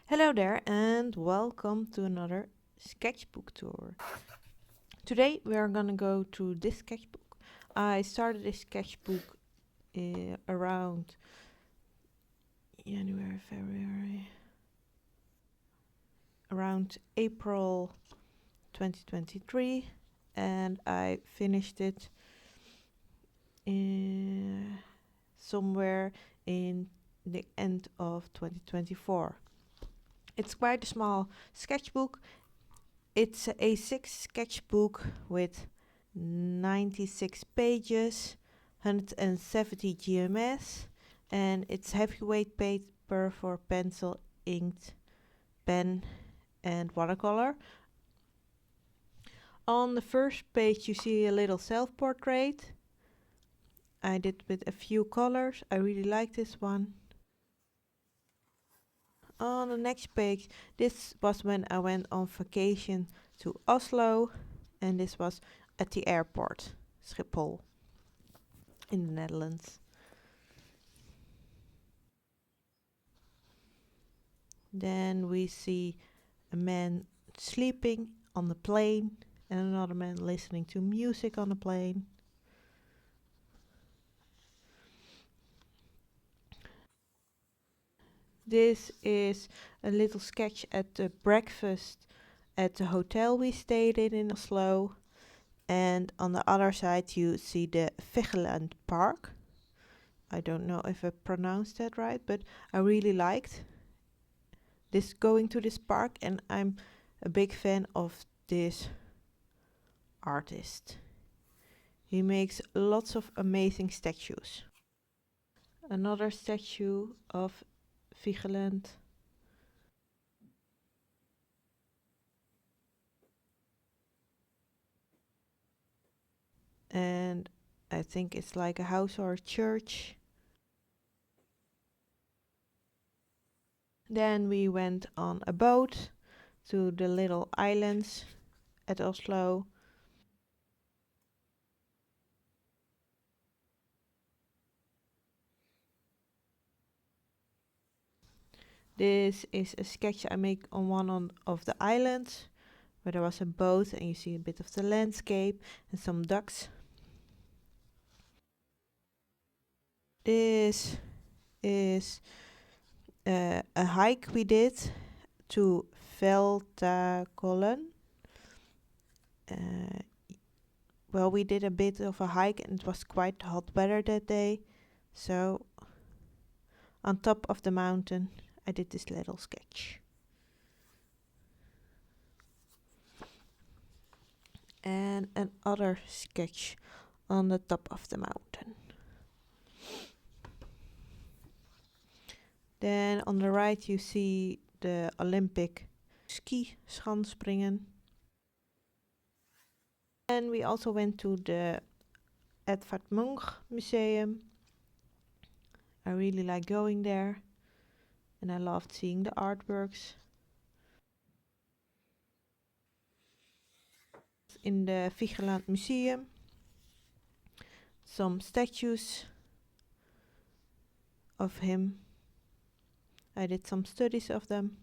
Hello there and welcome to another sketchbook tour. Today we are gonna go to this sketchbook. I started this sketchbook around January, February, around April 2023, and I finished it somewhere in the end of 2024. It's quite a small sketchbook. It's a A6 sketchbook with 96 pages, 170 GMS, and it's heavyweight paper for pencil, ink, pen, and watercolor. On the first page, you see a little self-portrait. I did with a few colors. I really like this one. On the next page, this was when I went on vacation to Oslo, and this was at the airport, Schiphol, in the Netherlands. Then we see a man sleeping on the plane and another man listening to music on the plane. This is a little sketch at the breakfast at the hotel we stayed in Oslo. And on the other side you see the Vigeland Park. I don't know if I pronounced that right, but I really liked this going to this park, and I'm a big fan of this artist. He makes lots of amazing statues. Another statue of Vigeland. And I think it's like a house or a church. Then we went on a boat to the little islands at Oslo. This is a sketch I make on one of the islands where there was a boat and you see a bit of the landscape and some ducks. This is a hike we did to Veltakollen. Well, we did a bit of a hike and it was quite hot weather that day. So on top of the mountain, I did this little sketch. And another sketch on the top of the mountain. Then on the right you see the Olympic ski schanspringen. And we also went to the Edvard Munch Museum. I really like going there and I loved seeing the artworks. In the Vigeland Museum, some statues of him. I did some studies of them.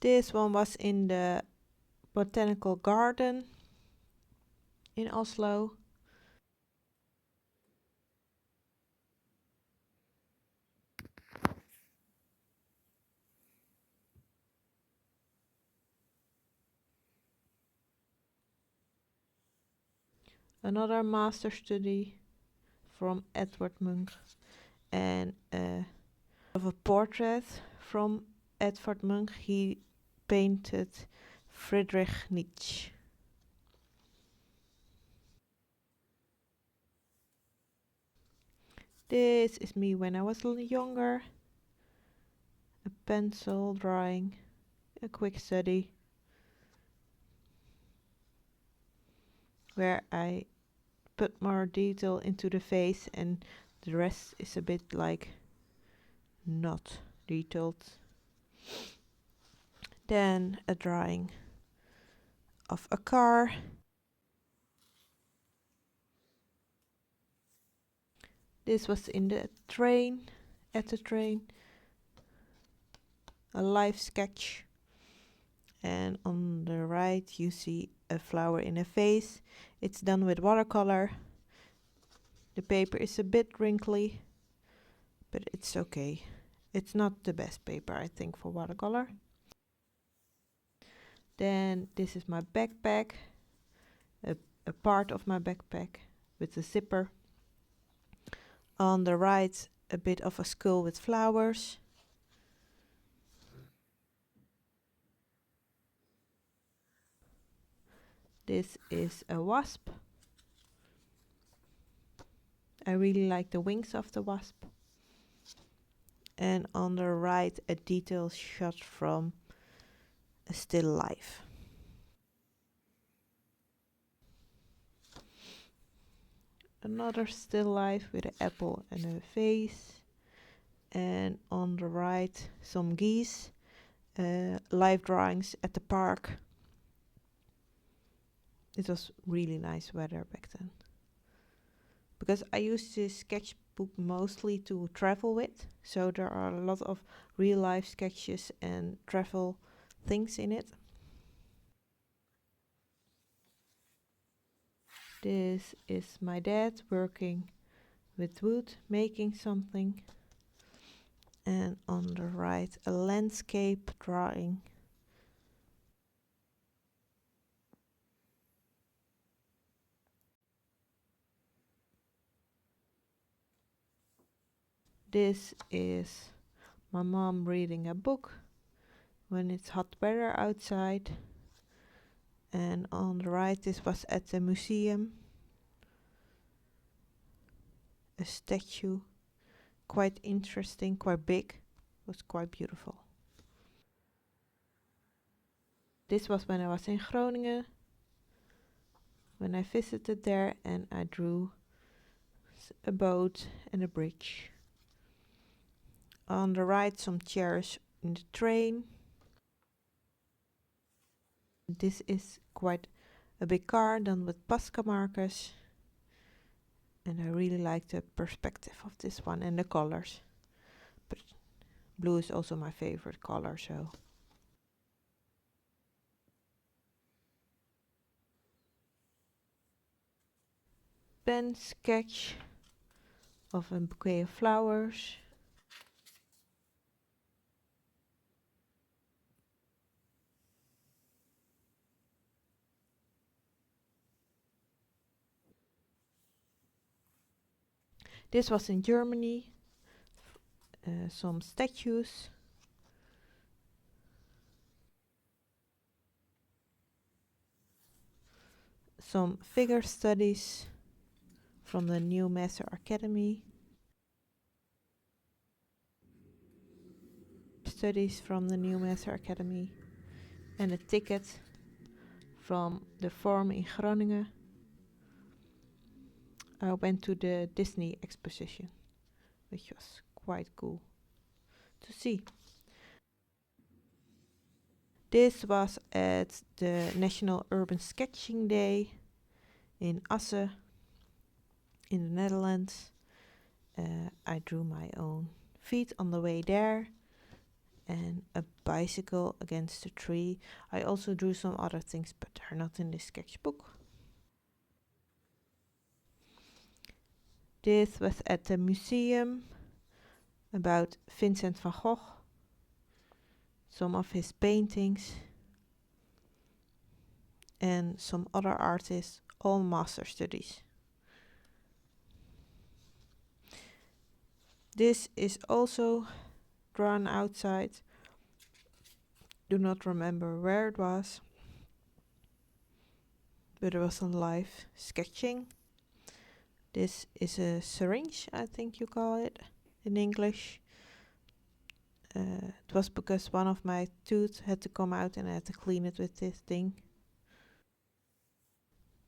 This one was in the botanical garden in Oslo. Another master study from Edvard Munch, and of a portrait from Edvard Munch. He painted Friedrich Nietzsche. This is me when I was younger. A pencil drawing, a quick study. where I put more detail into the face and the rest is a bit like not detailed. Then a drawing of a car. This was in the train, at the train, a live sketch. And on the right you see a flower in a vase. It's done with watercolor. The paper is a bit wrinkly, but it's okay. It's not the best paper, I think, for watercolor. Then this is my backpack, a part of my backpack with a zipper. On the right, a bit of a skull with flowers. This is a wasp. I really like the wings of the wasp. And on the right, a detailed shot from a still life. Another still life with an apple and a vase. And on the right, some geese. Live drawings at the park. It was really nice weather back then. Because I use this sketchbook mostly to travel with, so there are a lot of real life sketches and travel things in it. This is my dad working with wood, making something. And on the right, a landscape drawing. This is my mom reading a book when it's hot weather outside. And on the right, this was at the museum. A statue, quite interesting, quite big, was quite beautiful. This was when I was in Groningen, when I visited there, and I drew a boat and a bridge. On the right, some chairs in the train. This is quite a big car done with Posca markers, and I really like the perspective of this one and the colors. But blue is also my favorite color, so. Pen sketch of a bouquet of flowers. This was in Germany. Some statues. Some figure studies from the New Master Academy. Studies from the New Master Academy. And a ticket from the Forum in Groningen. I went to the Disney exposition, which was quite cool to see. This was at the National Urban Sketching Day in Assen in the Netherlands. I drew my own feet on the way there and a bicycle against a tree. I also drew some other things, but they're not in this sketchbook. This was at the museum about Vincent van Gogh, some of his paintings, and some other artists, all master studies. This is also drawn outside. Do not remember where it was, but it was on live sketching. This is a syringe, I think you call it in English. It was because one of my tooth had to come out and I had to clean it with this thing.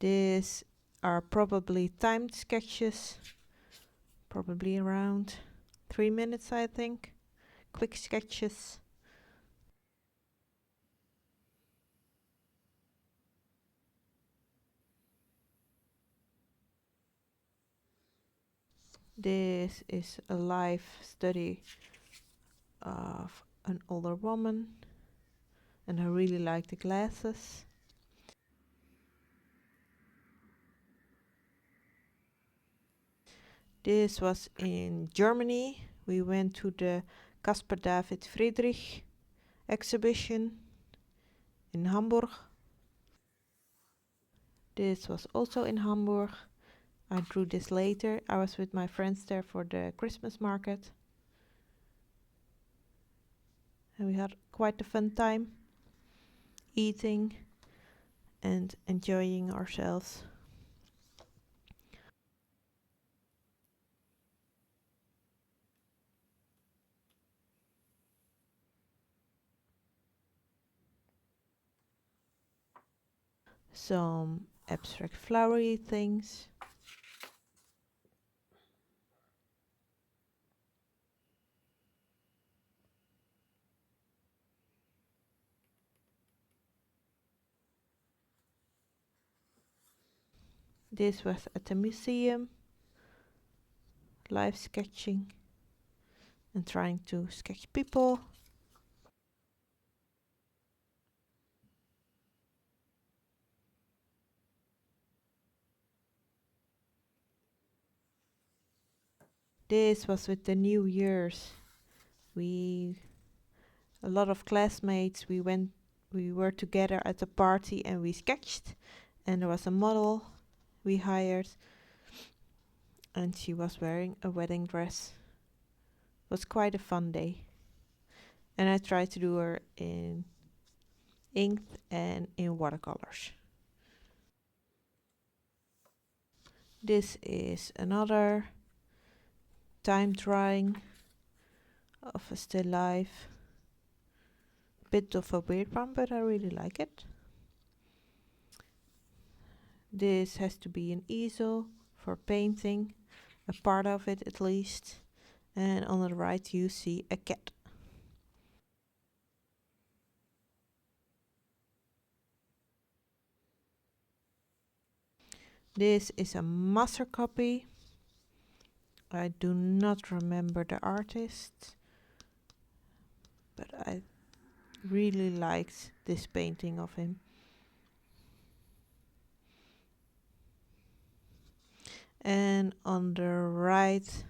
These are probably timed sketches, probably around 3 minutes, I think. Quick sketches. This is a live study of an older woman, and I really like the glasses. This was in Germany. We went to the Caspar David Friedrich exhibition in Hamburg. This was also in Hamburg. I drew this later. I was with my friends there for the Christmas market. And we had quite a fun time eating and enjoying ourselves. Some abstract flowery things. This was at the museum, live sketching and trying to sketch people. This was with the New Year's. We, a lot of classmates, we were together at a party and we sketched. And there was a model we hired, and she was wearing a wedding dress. It was quite a fun day. And I tried to do her in ink and in watercolors. This is another time drawing of a still life. Bit of a weird one, but I really like it. This has to be an easel for painting, a part of it at least. And on the right you see a cat. This is a master copy. I do not remember the artist, but I really liked this painting of him. And on the right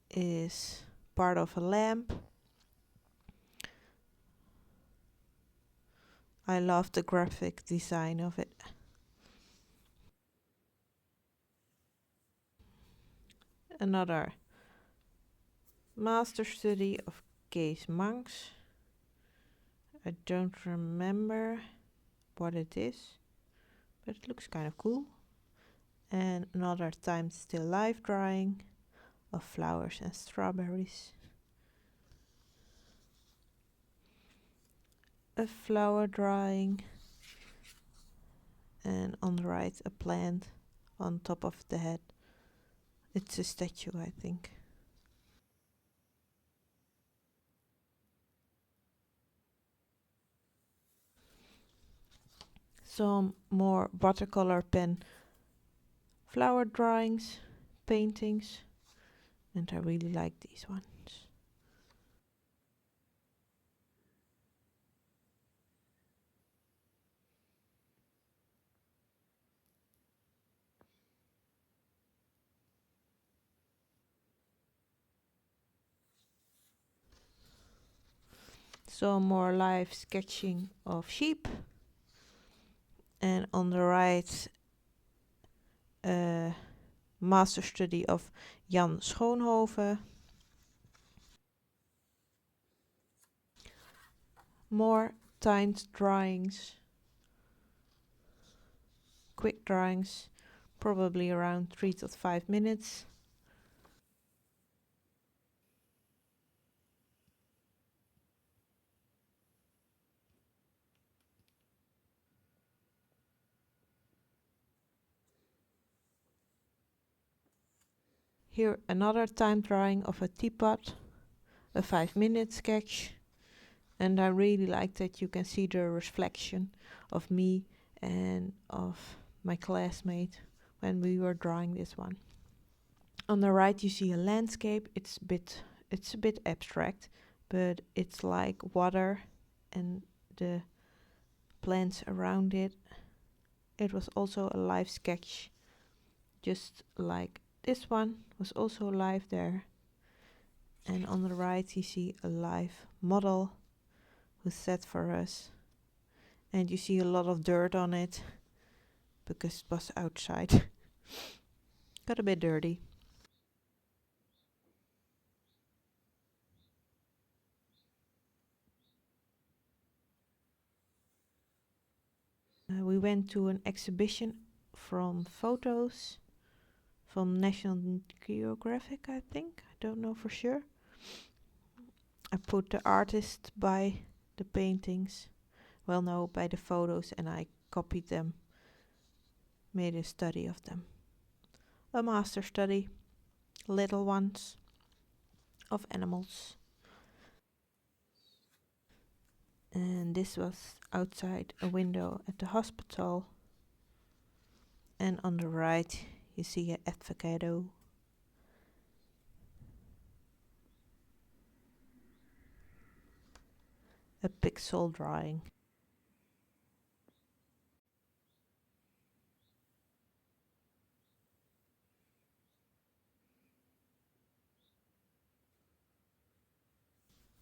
is part of a lamp. I love the graphic design of it. Another master study of Kees Manx. I don't remember what it is, but it looks kind of cool. And another time still life drawing of flowers and strawberries. A flower drawing, and on the right a plant on top of the head. It's a statue, I think. Some more watercolor pen flower drawings, paintings, and I really like these ones. Some more live sketching of sheep, and on the right a master study of Jan Schoonhoven. More timed drawings, quick drawings, probably around 3 to 5 minutes. Here another time drawing of a teapot, a 5-minute sketch, and I really like that you can see the reflection of me and of my classmate when we were drawing this one. On the right you see a landscape. It's a bit abstract, but it's like water and the plants around it. It was also a live sketch, just like this one was also live there. And on the right you see a live model who's set for us. And you see a lot of dirt on it because it was outside. Got a bit dirty. We went to an exhibition from photos from National Geographic, I think. I don't know for sure. I put the artist by the paintings, well, no, by the photos, and I copied them, made a study of them. A master study, little ones, of animals. And this was outside a window at the hospital. And on the right you see an avocado. A pixel drawing.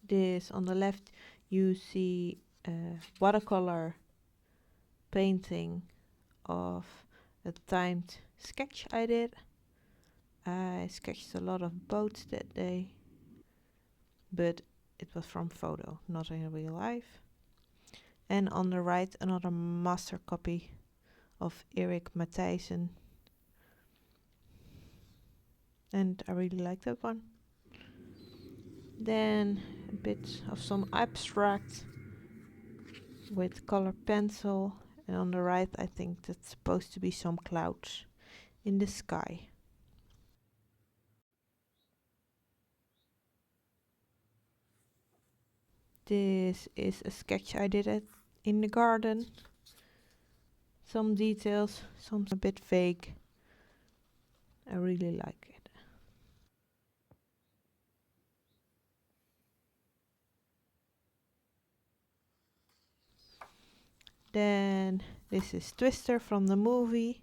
This on the left you see a watercolor painting of a timed sketch I did. I sketched a lot of boats that day, but it was from photo, not in real life. And on the right another master copy of Erik Matthijssen, and I really like that one. Then a bit of some abstract with color pencil, and on the right I think that's supposed to be some clouds in the sky. This is a sketch I did in the garden. Some details, some a bit vague. I really like it. Then this is Twister from the movie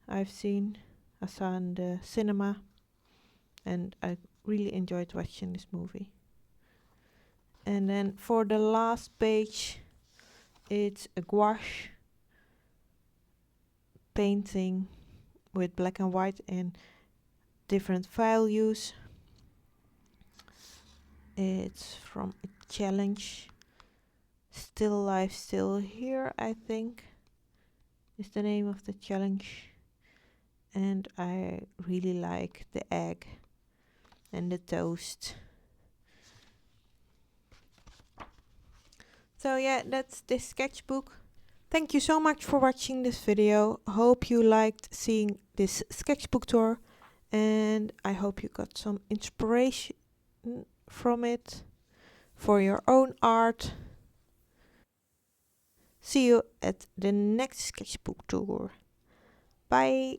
I've seen. I saw in the cinema and I really enjoyed watching this movie. And then for the last page, it's a gouache painting with black and white and different values. It's from a challenge. Still Alive, Still Here, I think, is the name of the challenge. And I really like the egg and the toast. So yeah, that's this sketchbook. Thank you so much for watching this video. Hope you liked seeing this sketchbook tour, and I hope you got some inspiration from it for your own art. See you at the next sketchbook tour. Bye!